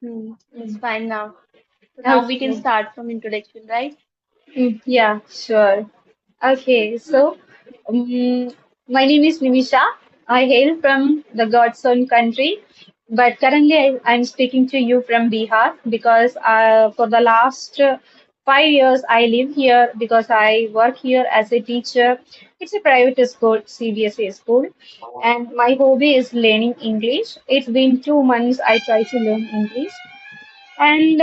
It's fine now. So now we can Okay. start from introduction, right? Yeah, sure. Okay, so um, my name is Nimisha. I hail from the God's own country, but currently I'm speaking to you from Bihar because for the last 5 years I live here because I work here as a teacher. It's a private school, CBSE school, and my hobby is learning English. It's been 2 months I try to learn English. And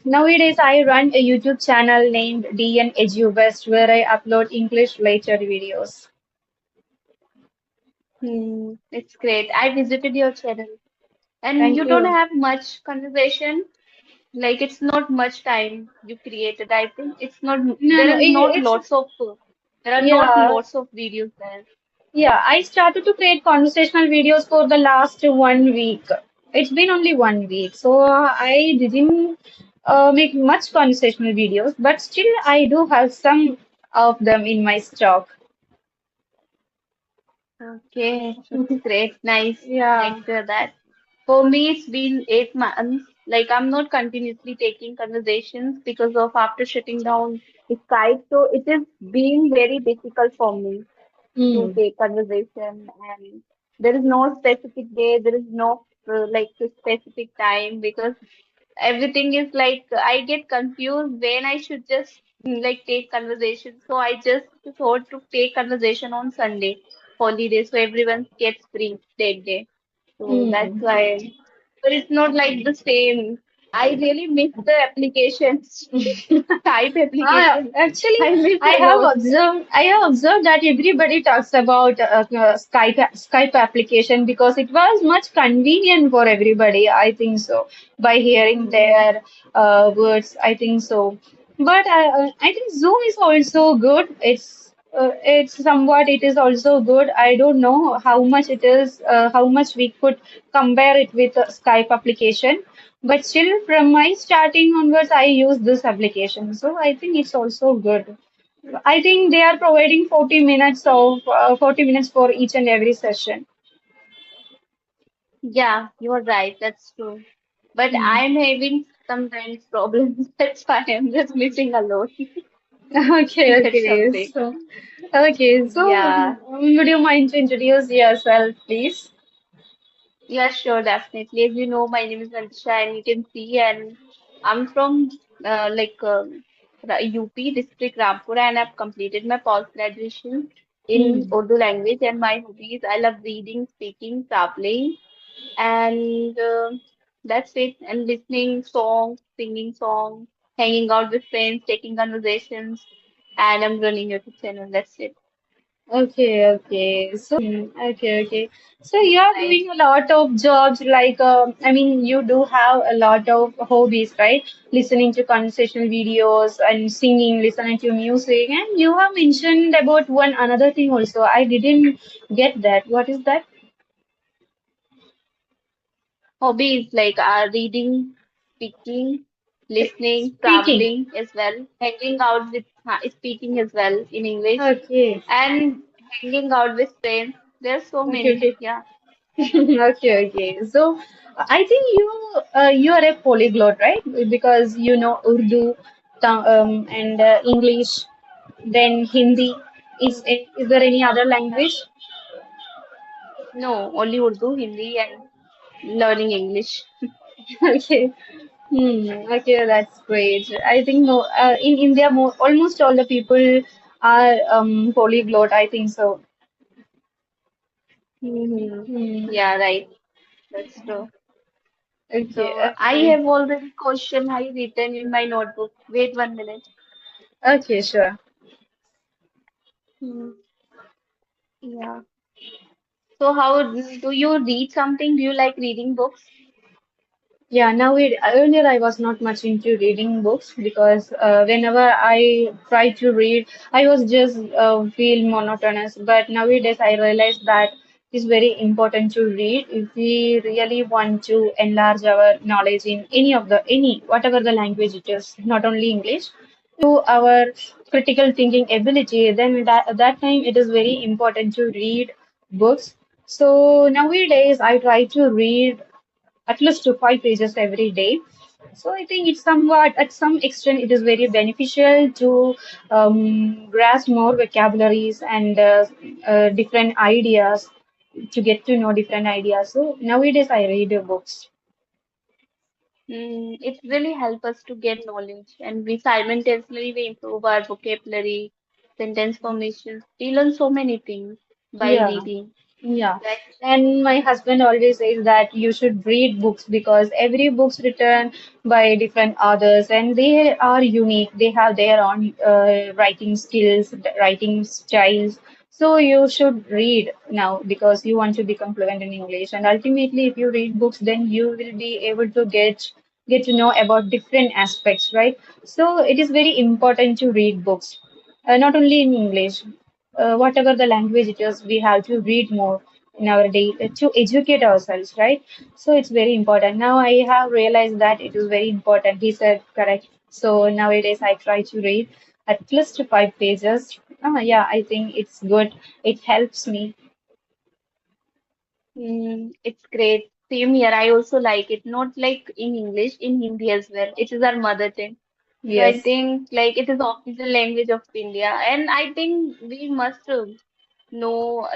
nowadays, I run a YouTube channel named DN Edubest where I upload English lecture videos. It's great. I visited your channel, and Thank you don't you. have much conversation. Like it's not much time you created. I think it's not. No, There no, is not it's lots of. There are not yeah, lots of videos there. yeah. I started to create conversational videos for the last 1 week. It's been only 1 week, so I didn't make much conversational videos, but still I do have some of them in my stock. Okay, that's great. Nice. Nice Yeah. to hear that. For me, it's been 8 months. Like I'm not continuously taking conversations because of after shutting down Skype. So it is being very difficult for me to Hmm. take conversation, and there is no specific day, there is no like a specific time because everything is like I get confused when I should just like take conversation. So I just thought to take conversation on Sunday holiday so everyone gets free that day. So that's Hmm. why, but it's not like the same. I really miss the applications, type applications. Actually, I miss a lot. I have observed that everybody talks about Skype application because it was much convenient for everybody. I think so. By hearing Hmm. their words, I think so. But I think Zoom is also good. It's somewhat it is also good. I don't know how much it is, how much we could compare it with Skype application. But still, from my starting onwards, I use this application. So I think it's also good. I think they are providing 40 minutes of 40 minutes for each and every session. Yeah, you're right. That's true. But Hmm. I'm having sometimes problems. That's why I'm just missing a lot. Okay, That's okay. something. So Yeah. would you mind to introduce yourself, please? Yeah, sure, definitely. As you know, my name is Natisha, and you can see, and I'm from UP district Rampur, and I've completed my post graduation in Hmm. Urdu language. And my hobbies, I love reading, speaking, traveling, and that's it. And listening songs, singing songs, hanging out with friends, taking conversations, and I'm running YouTube channel. That's it. Okay, okay. Okay, okay. So you are Right. doing a lot of jobs like, I mean, you do have a lot of hobbies, right? Listening to conversational videos and singing, listening to music. And you have mentioned about one another thing also. I didn't get that. What is that? Hobbies like reading, speaking, listening, Speaking. traveling as well, hanging out with speaking as well in English, Okay. and hanging out with friends. There's so Okay, many. okay. Yeah. Okay, okay. So I think you are a polyglot, right? Because you know Urdu, and English, then Hindi. Mm. Is there any other language? No, only Urdu, Hindi, and learning English. Okay. Okay, that's great. I think in India, almost all the people are polyglot. I think so. Hmm. Hmm. Yeah, right. That's true. Okay, So I okay, have already question I written in my notebook. Wait 1 minute. okay, sure. Hmm. Yeah. So how do you read something? Do you like reading books? Yeah, earlier I was not much into reading books because whenever I try to read, I was just feel monotonous. But nowadays I realize that it's very important to read if we really want to enlarge our knowledge in any whatever the language it is, not only English, our critical thinking ability. Then that time it is very important to read books. So nowadays I try to read at least to 5 pages every day. So I think it's somewhat, at some extent, it is very beneficial to grasp more vocabularies and different ideas, to get to know different ideas. So nowadays I read books. It really helps us to get knowledge, and we simultaneously we improve our vocabulary, sentence formations. We learn so many things by Yeah. reading, Yeah, right? and my husband always says that you should read books because every book's written by different authors and they are unique. They have their own writing skills, writing styles. So you should read now because you want to become fluent in English. And ultimately, if you read books, then you will be able to get to know about different aspects, right? So it is very important to read books, not only in English, whatever the language it is, we have to read more in our day to educate ourselves, right? So it's very important. Now I have realized that it is very important. He said correct. So nowadays I try to read at least 5 pages. Yeah, I think it's good. It helps me. It's great. Same here. I also like it. Not like in English, in Hindi as well. It is our mother tongue. So I Yes, think like it is official language of India, and I think we must know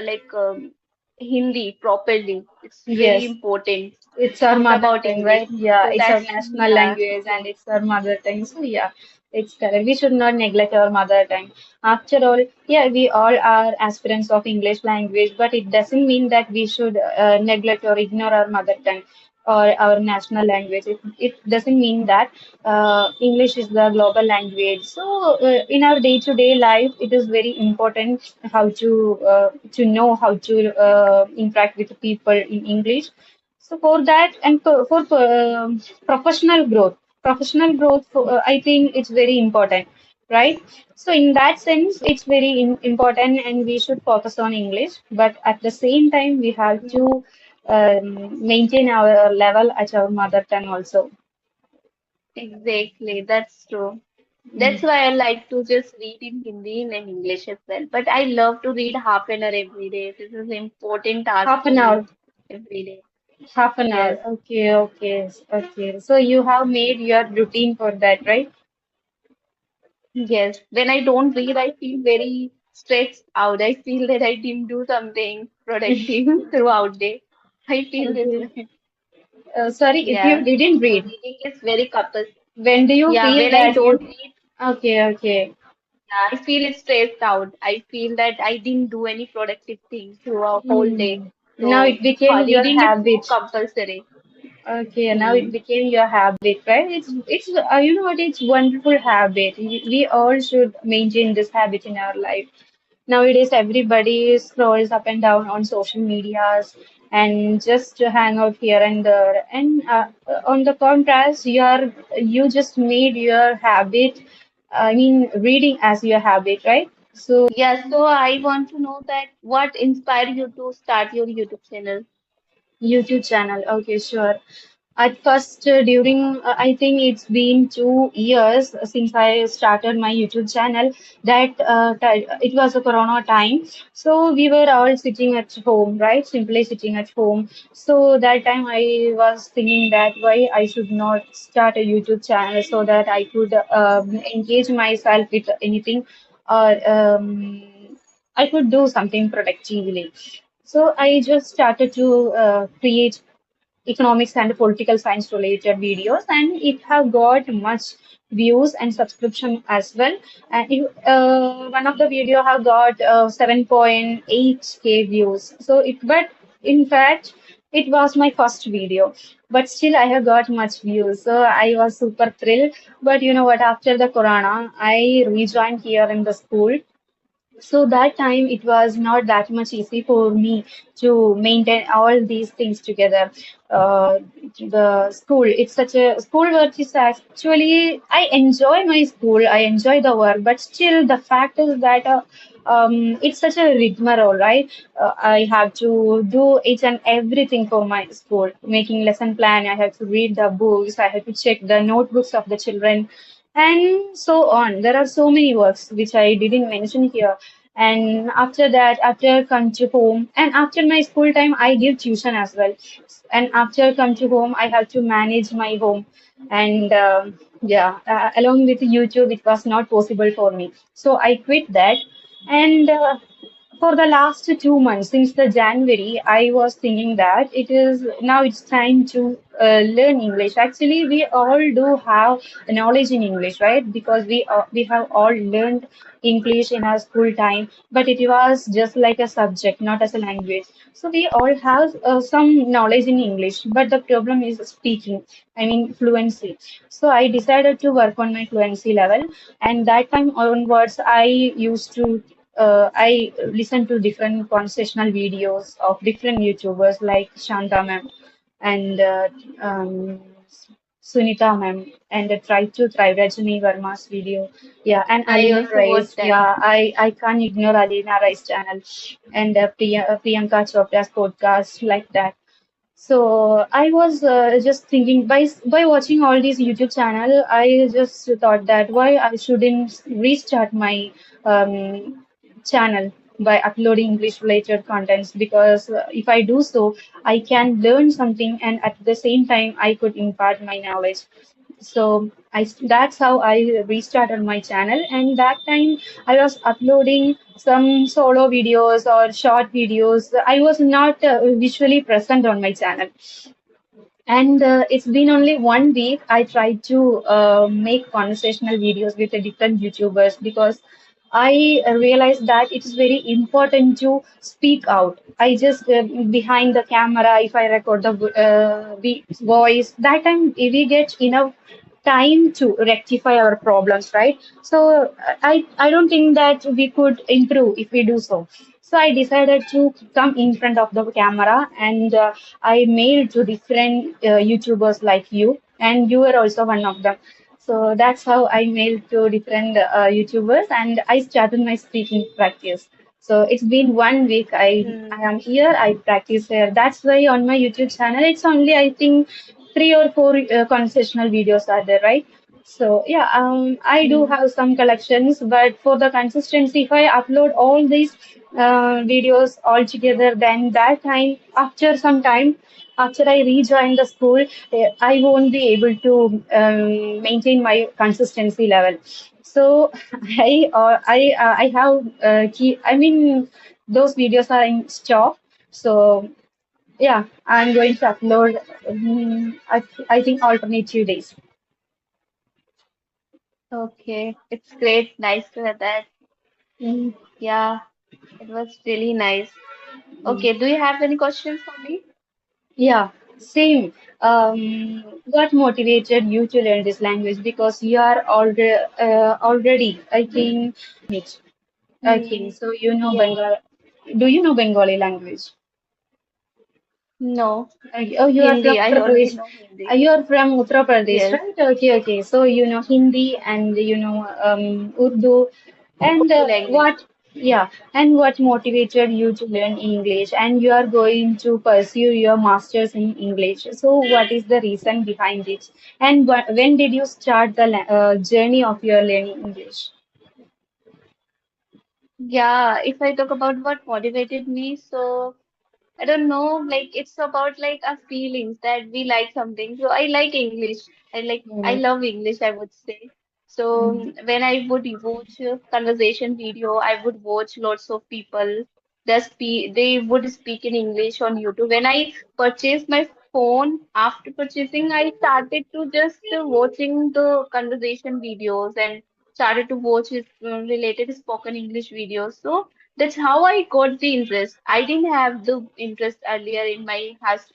Hindi properly. It's very yes. important. It's our Not mother about tongue, English. right? Yeah, So it's our that's national yeah, language and exactly. it's our mother tongue. So yeah, it's correct. We should not neglect our mother tongue. After all, yeah, we all are aspirants of English language, but it doesn't mean that we should neglect or ignore our mother tongue or our national language. It doesn't mean that English is the global language. So in our day-to-day life, it is very important how to know how to interact with people in English. So for that and for professional growth, I think it's very important, right? So in that sense, it's very important, and we should focus on English. But at the same time, we have Mm, to maintain our level at our mother tongue also. exactly, that's true. That's Mm. why I like to just read in Hindi and in English as well. But I love to read half an hour every day. This is an important task Half for an me hour. every day. Half an hour. Yes. Okay, okay, okay. So you have made your routine for that, right? Yes, when I don't read, I feel very stressed out. I feel that I didn't do something productive throughout day. I feel this Okay. way. Sorry, if you Yeah, didn't so read, reading is very couple. when do you Yeah, feel when I that don't you? read, Okay, okay. yeah, I feel stressed out. I feel that I didn't do any productive thing throughout whole day. Hmm. Now So it became your reading is so habit. compulsory. Okay, now it Hmm. became your habit, right? It's you know what? It's wonderful habit. We all should maintain this habit in our life. Nowadays, everybody scrolls up and down on social medias and just to hang out here and there. And on the contrast, you just made your habit. I mean, reading as your habit, right? So Yeah, so I want to know that what inspired you to start your YouTube channel? YouTube channel. Okay, sure. At first, I think it's been 2 years since I started my YouTube channel. It was a Corona time, so we were all sitting at home, right? Simply sitting at home. So that time I was thinking that why I should not start a YouTube channel so that I could engage myself with anything, or I could do something productively. So I just started to create economics and political science related videos, and it have got much views and subscription as well. And one of the video have got 7.8K views. So but in fact, it was my first video, but still I have got much views. So I was super thrilled. But you know what? After the corona, I rejoined here in the school, so that time it was not that much easy for me to maintain all these things together. Uh, the school, it's such a school work is actually, I enjoy my school, I enjoy the work, but still the fact is that it's such a rigmarole, right? I have to do each and everything for my school, making lesson plan. I have to read the books. I have to check the notebooks of the children, and so on. There are so many works which I didn't mention here. And after that, after I come to home, and after my school time, I give tuition as well. And after I come to home, I have to manage my home. And yeah, along with YouTube, it was not possible for me. So I quit that. And for the last 2 months, since the January, I was thinking that it is now it's time to learn English. Actually, we all do have knowledge in English, right? Because we have all learned English in our school time, but it was just like a subject, not as a language. So we all have some knowledge in English, but the problem is speaking. I mean fluency. So I decided to work on my fluency level, and that time onwards, I listen to different conversational videos of different YouTubers like Shanta ma'am and um, Sunita ma'am, and Try to Thrive Rajani Verma's video. Yeah, and I Alina also watched Rice. that. Yeah, I can't ignore Alina Rice channel and Priyanka Chopra's podcast like that. So I was just thinking by watching all these YouTube channel, I just thought that why I shouldn't restart my channel by uploading English related contents, because if I do so, I can learn something and at the same time I could impart my knowledge. So that's how I restarted my channel, and that time I was uploading some solo videos or short videos. I was not visually present on my channel, and it's been only 1 week. I tried to make conversational videos with the different YouTubers, because I realized that it is very important to speak out. I just behind the camera, if I record the voice, that time we get enough time to rectify our problems, right? So I don't think that we could improve if we do so. So I decided to come in front of the camera, and I mailed to different YouTubers like you, and you were also one of them. So that's how I mailed to different YouTubers, and I started my speaking practice. So it's been 1 week. I Hmm. am here. I practice here. That's why on my YouTube channel, it's only I think 3 or 4 conversational videos are there, right? So yeah, I do Hmm. have some collections, but for the consistency, if I upload all these videos all together, then that time, after some time, after I rejoin the school, I won't be able to maintain my consistency level. So I have I mean those videos are in stock. So yeah, I'm going to upload. I think alternative days. Okay, it's great. Nice to hear that. Mm, Yeah, it was really nice. mm. Okay, do you have any questions for me? Yeah, same. What motivated you to learn this language? Because you are already, I think, it. Okay, Hmm. so you know Yeah. Bengal. Do you know Bengali language? No. Oh, you are from Hindi. I Uttar only Pradesh. know Hindi. You are from Uttar Pradesh, Yes. right? Okay, okay. So you know Hindi and you know Urdu. And Urdu language. yeah, and what motivated you to learn English? And you are going to pursue your master's in English. So what is the reason behind it? And when did you start the journey of your learning English? Yeah, if I talk about what motivated me, so I don't know, like it's about like our feelings that we like something. So I like English. I Mm, love English, I would say. So mm, when I would watch a conversation video, I would watch lots of people they would speak in English on YouTube. When I purchased my phone, after purchasing, I started to just watching the conversation videos and started to watch related spoken English videos. So that's how I got the interest. I didn't have the interest earlier in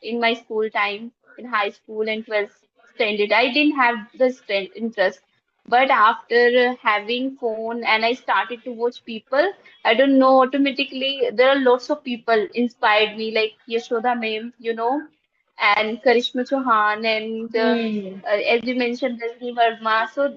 in my school time, in high school and 12th standard. I didn't have the interest. But after having phone and I started to watch people, I don't know, automatically there are lots of people inspired me, like Yashoda Ma'am, and Karishma Chauhan and mm, as you mentioned, Rajni Verma. So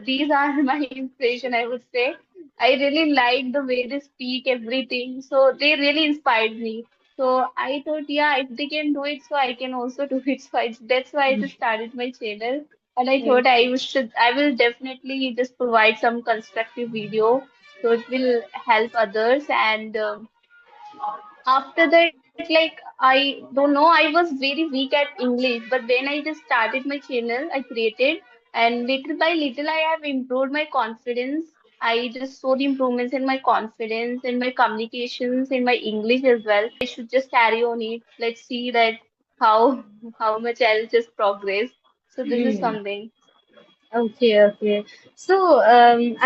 these are my inspiration, I would say. I really like the way they speak everything. So they really inspired me. So I thought, yeah, if they can do it, so I can also do it. That's why I just started my channel. And I mm, thought I will definitely just provide some constructive video so it will help others. And after that, like, I don't know, I was very weak at English, but when I just started my channel, I created, and little by little I have improved my confidence. I just saw the improvements in my confidence, in my communications, in my English as well. I should just carry on it. Let's see that how how much I'll just progress. So this is Mm. something. Okay, okay. So,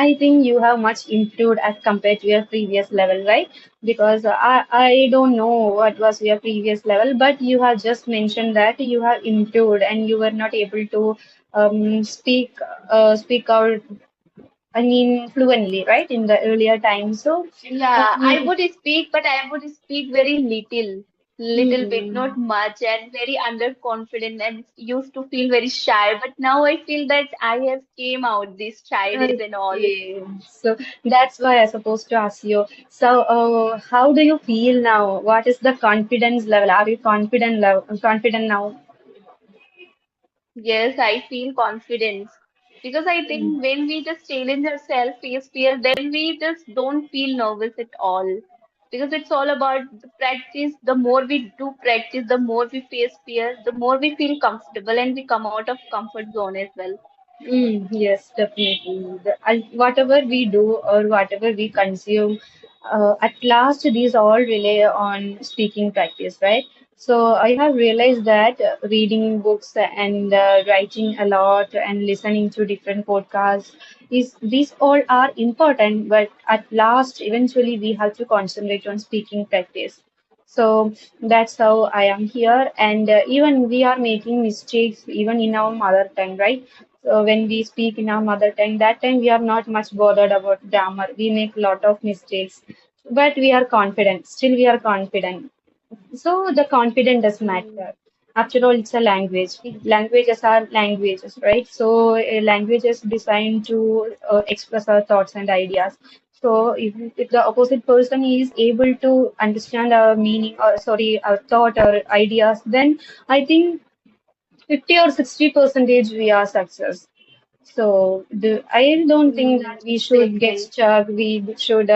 I think you have much improved as compared to your previous level, right? Because I don't know what was your previous level, but you have just mentioned that you have improved and you were not able to speak out, I mean, fluently, right, in the earlier times. So, Yeah, I would speak, but I would speak very little bit, hmm. not much, and very underconfident, and used to feel very shy. But now I feel that I have came out this shyness and all. Okay, so that's why I supposed to ask you. So, how do you feel now? What is the confidence level? Are you confident now? Yes, I feel confidence because I think when we just challenge ourselves, face fear, then we just don't feel nervous at all. Because it's all about the practice. The more we do practice, the more we face fear, the more we feel comfortable and we come out of comfort zone as well. Yes, definitely. Whatever we do or whatever we consume, at last these all rely on speaking practice, right? So I have realized that reading books and writing a lot and listening to different podcasts is these all are important, but at last eventually we have to concentrate on speaking practice. So that's how I am here, and even we are making mistakes even in our mother tongue, right? So when we speak in our mother tongue, that time we are not much bothered about grammar. We make a lot of mistakes, but we are confident. Still, we are confident. So the confidence does Mm, matter. After all, it's a language. ex- Languages are languages, right? So a language is designed to express our thoughts and ideas. So if the opposite person is able to understand our meaning or sorry, our thought or ideas, then I think 50 or 60 percentage we are success. So I don't think that we should get exactly. stuck. We should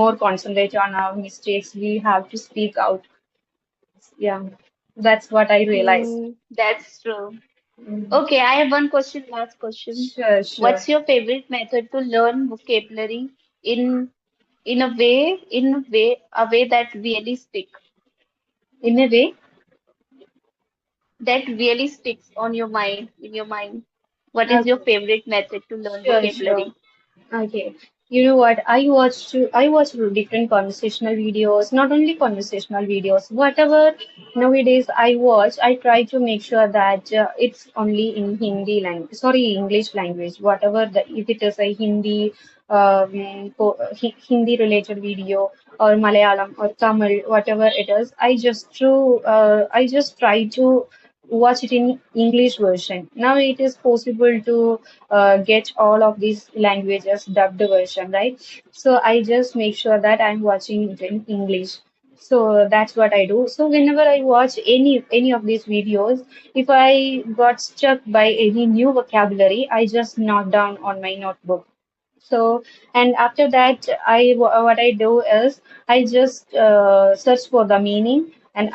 more concentrate on our mistakes. We have to speak out. Yeah, that's what I realized. That's true. Mm. Okay, I have one question, last question. Sure, sure. What's your favorite method to learn vocabulary in in a way that really In a way, sticks on your mind, in your mind? What is your okay. favorite method to learn Sure, sure. vocabulary? Okay. You know what? I watch different conversational videos, not only conversational videos. Whatever nowadays I watch, I try to make sure that it's only in Hindi language, sorry, English language. Whatever the if it is a Hindi related video or Malayalam or Tamil, whatever it is, I just try to watch it in English version. Now it is possible to get all of these languages dubbed version, right? So I just make sure that I'm watching it in English. So that's what I do. So whenever I watch any of these videos, if I got stuck by any new vocabulary, I just note down on my notebook. So, and after that, what I do is I just search for the meaning, and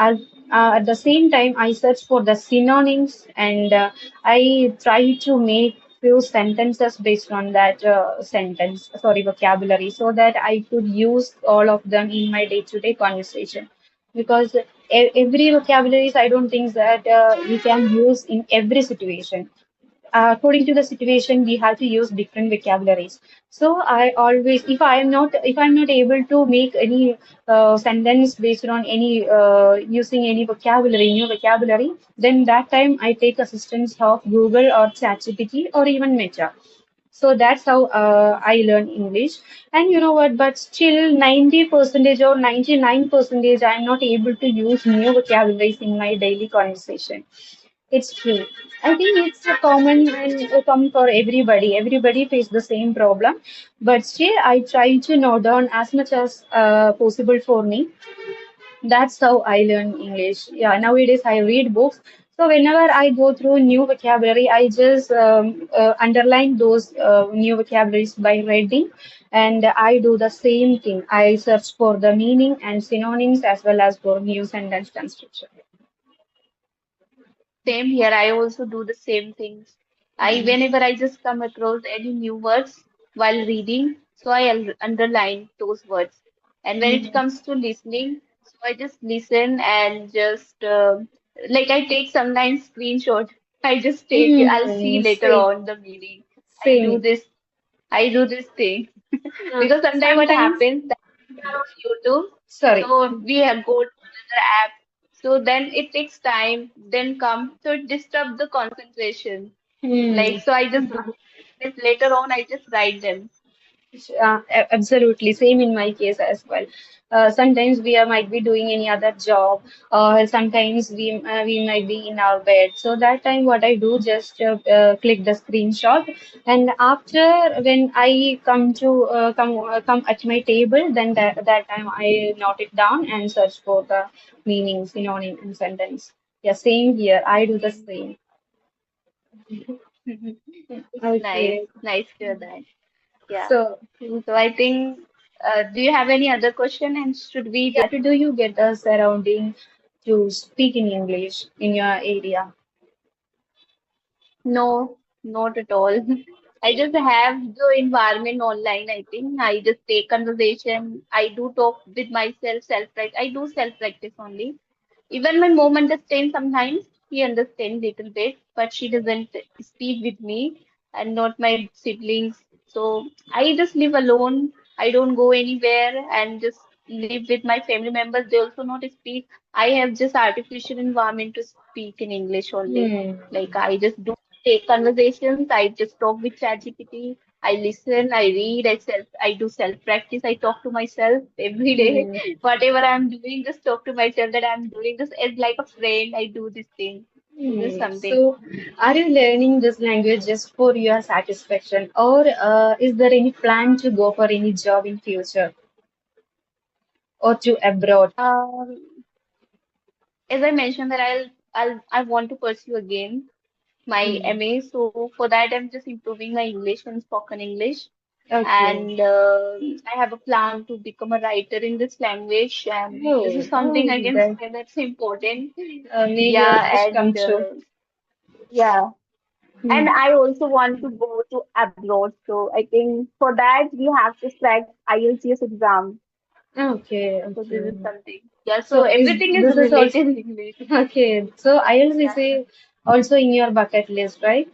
at the same time I search for the synonyms, and I try to make few sentences based on that vocabulary, so that I could use all of them in my day-to-day conversation. Because every vocabularies, I don't think that we can use in every situation. According to the situation, we have to use different vocabularies. So I always, if I'm not able to make any sentence based on any using any vocabulary, new vocabulary, then that time I take assistance of Google or ChatGPT or even Meta. So that's how I learn English. And you know what? But still, 90 percentage or 99 percentage, I'm not able to use new vocabularies in my daily conversation. It's true. I think it's a common and common for everybody. Everybody face the same problem, but still, I try to note down as much as possible for me. That's how I learn English. Yeah, nowadays I read books. So whenever I go through new vocabulary, I just underline those new vocabularies by reading, and I do the same thing. I search for the meaning and synonyms as well as for new sentence construction. Same here. I also do the same things. I whenever I just come across any new words while reading, so I underline those words. And when it comes to listening, so I just listen and just like I take sometimes screenshot. I just take it. I'll see later Same, on the meaning. I do same. this. I do this thing because sometimes what Sometimes, happens that we are on YouTube, sorry. so we have go to another app, so then it takes time, then come, so it disturbs the concentration. Hmm. Like so, I just this later on, I just write them. Absolutely, same in my case as well. Sometimes we might be doing any other job, or sometimes we might be in our bed. So that time, what I do just click the screenshot, and after when I come at my table, then that time I note it down and search for the meaning, synonym, and sentence. Yeah, same here. I do the same. It's nice, Okay, nice to hear that. Yeah. so. So I think, do you have any other question? And should we just Do you get a surrounding to speak in English in your area? no, not at all. I just have the environment online, I think. I just take conversation. I do talk with myself, self-practice. I do self-practice only. Even my mom understands sometimes. She understands little bit, but she doesn't speak with me and not my siblings. So I just live alone. I don't go anywhere and just live with my family members. They also not speak. I have just artificial environment to speak in English only. Hmm. Like I just do take conversations. I just talk with ChatGPT. I listen, I read, I do self practice. I talk to myself every day. Hmm. Whatever I'm doing, just talk to myself that I'm doing this as like a friend. I do this thing. So this something. So, are you learning this language just for your satisfaction, or is there any plan to go for any job in future or to abroad? Um, as I mentioned that I want to pursue again my Hmm. MA. So for that, I'm just improving my English and spoken English. Okay. And I have a plan to become a writer in this language. And this Oh, is something oh, I can that say that's important. may your Yeah, wish come and true. yeah. And Hmm. I also want to go to abroad. So I think for that we have to crack IELTS exam. Okay, So this okay. is something. Yeah, so So is everything is this is also related in English. okay. So IELTS is Yeah. also in your bucket list, right?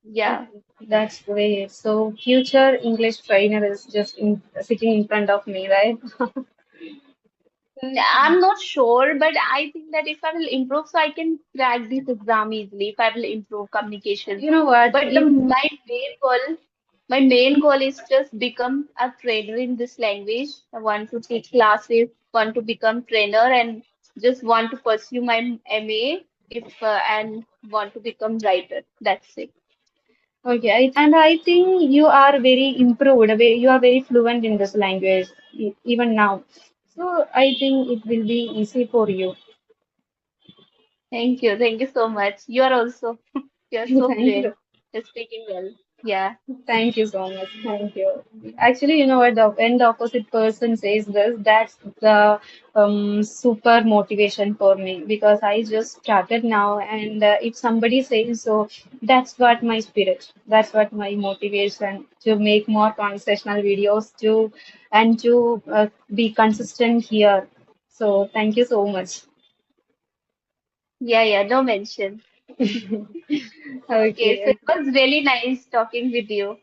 Yeah. Okay, that's great. So future English trainer is just sitting in front of me, right? I'm not sure, but I think that if I will improve, so I can crack this exam easily if I will improve communication. You know what? But my main goal is just become a trainer in this language. I want to teach classes, want to become trainer, and just want to pursue my MA if and want to become writer. That's it. Okay, and I think you are very improved. You are very fluent in this language even now. So I think it will be easy for you. Thank you so much. You are also you're so Thank you. fluent. You're speaking well. Yeah. Thank you so much. Thank you. Actually, you know what? When the opposite person says this, that's the super motivation for me because I just started now, and if somebody says so, that's what my spirit. That's what my motivation to make more conversational videos to and to be consistent here. So thank you so much. Yeah, yeah, no mention. Okay, so Okay. it was really nice talking with you.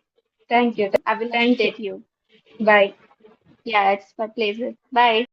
Thank you. I will Thank you. update you. Bye. Yeah, it's my pleasure. Bye.